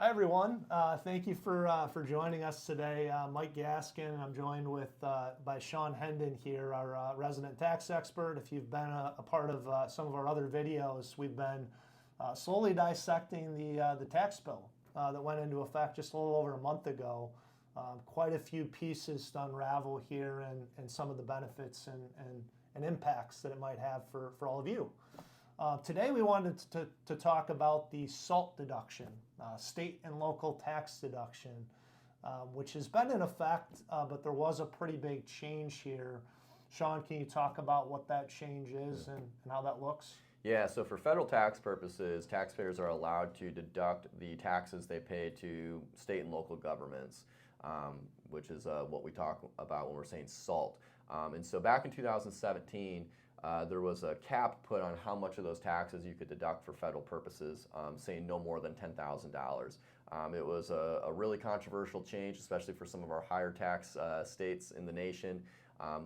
Hi everyone. Thank you for joining us today. Mike Gaskin. I'm joined with by Sean Hendon here, our resident tax expert. If you've been a part of some of our other videos, we've been slowly dissecting the tax bill that went into effect just a little over a month ago. Quite a few pieces to unravel here, and some of the benefits and impacts that it might have for all of you. Today we wanted to talk about the SALT deduction, state and local tax deduction, which has been in effect, but there was a pretty big change here. Sean, can you talk about what that change is and how that looks? Yeah, so for federal tax purposes, taxpayers are allowed to deduct the taxes they pay to state and local governments, which is what we talk about when we're saying SALT. And so back in 2017, there was a cap put on how much of those taxes you could deduct for federal purposes, saying no more than $10,000. It was a really controversial change, especially for some of our higher tax states in the nation,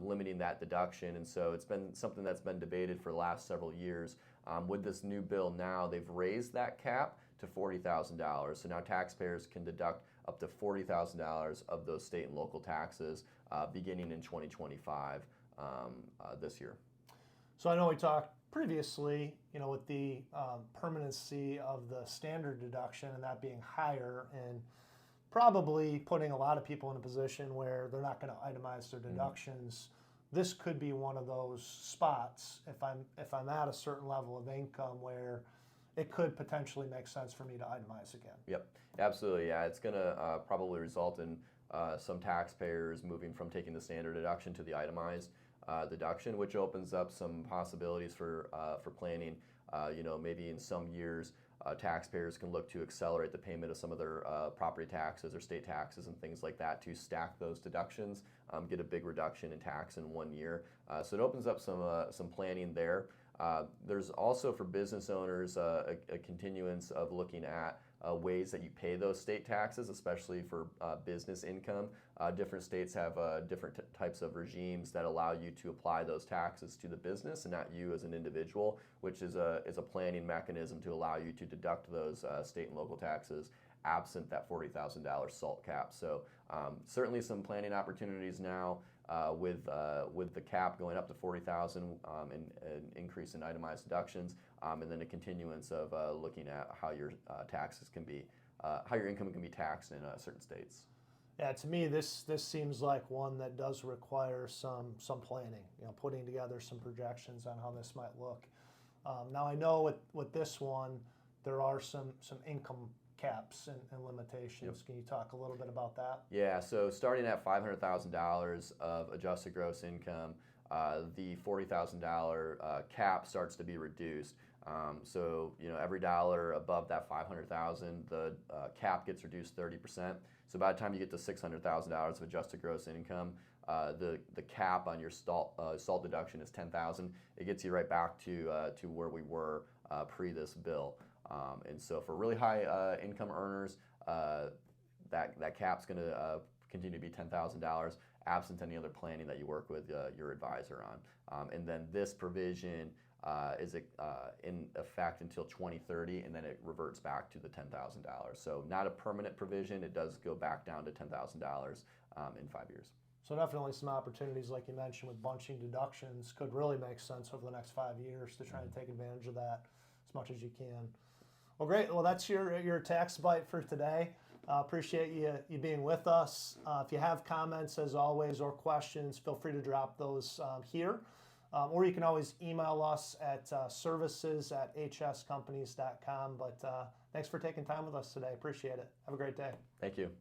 limiting that deduction. And so it's been something that's been debated for the last several years. With this new bill now, they've raised that cap to $40,000. So now taxpayers can deduct up to $40,000 of those state and local taxes beginning in 2025 this year. So I know we talked previously, with the permanency of the standard deduction and that being higher, and probably putting a lot of people in a position where they're not going to itemize their deductions. This could be one of those spots if I'm at a certain level of income where it could potentially make sense for me to itemize again. Yep, absolutely. Yeah, it's going to probably result in some taxpayers moving from taking the standard deduction to the itemized deduction, which opens up some possibilities for planning. Maybe in some years, taxpayers can look to accelerate the payment of some of their property taxes or state taxes and things like that to stack those deductions, get a big reduction in tax in 1 year. So it opens up some planning there. There's also for business owners a continuance of looking at ways that you pay those state taxes, especially for business income. Different states have different types of regimes that allow you to apply those taxes to the business and not you as an individual, which is a planning mechanism to allow you to deduct those state and local taxes absent that $40,000 SALT cap. So certainly some planning opportunities now with the cap going up to $40,000 and an increase in itemized deductions, and then a continuance of looking at how your taxes can be, how your income can be taxed in certain states. Yeah, to me, this seems like one that does require some planning. Putting together some projections on how this might look. Now I know with this one, there are some income caps and limitations. Yep. Can you talk a little bit about that? Yeah, so starting at $500,000 of adjusted gross income, the $40,000 cap starts to be reduced. So every dollar above that $500,000, the cap gets reduced 30%. So by the time you get to $600,000 of adjusted gross income, the cap on your SALT deduction is $10,000. It gets you right back to where we were pre this bill. And so for really high income earners, that cap's going to continue to be $10,000, absent any other planning that you work with your advisor on. And then this provision is in effect until 2030, and then it reverts back to the $10,000. So not a permanent provision. It does go back down to $10,000 in 5 years. So definitely some opportunities, like you mentioned, with bunching deductions could really make sense over the next 5 years to try and take advantage of that as much as you can. Well, great. Well, that's your tax bite for today. Appreciate you being with us. If you have comments, as always, or questions, feel free to drop those here. Or you can always email us at services@hscompanies.com. But thanks for taking time with us today. Appreciate it. Have a great day. Thank you.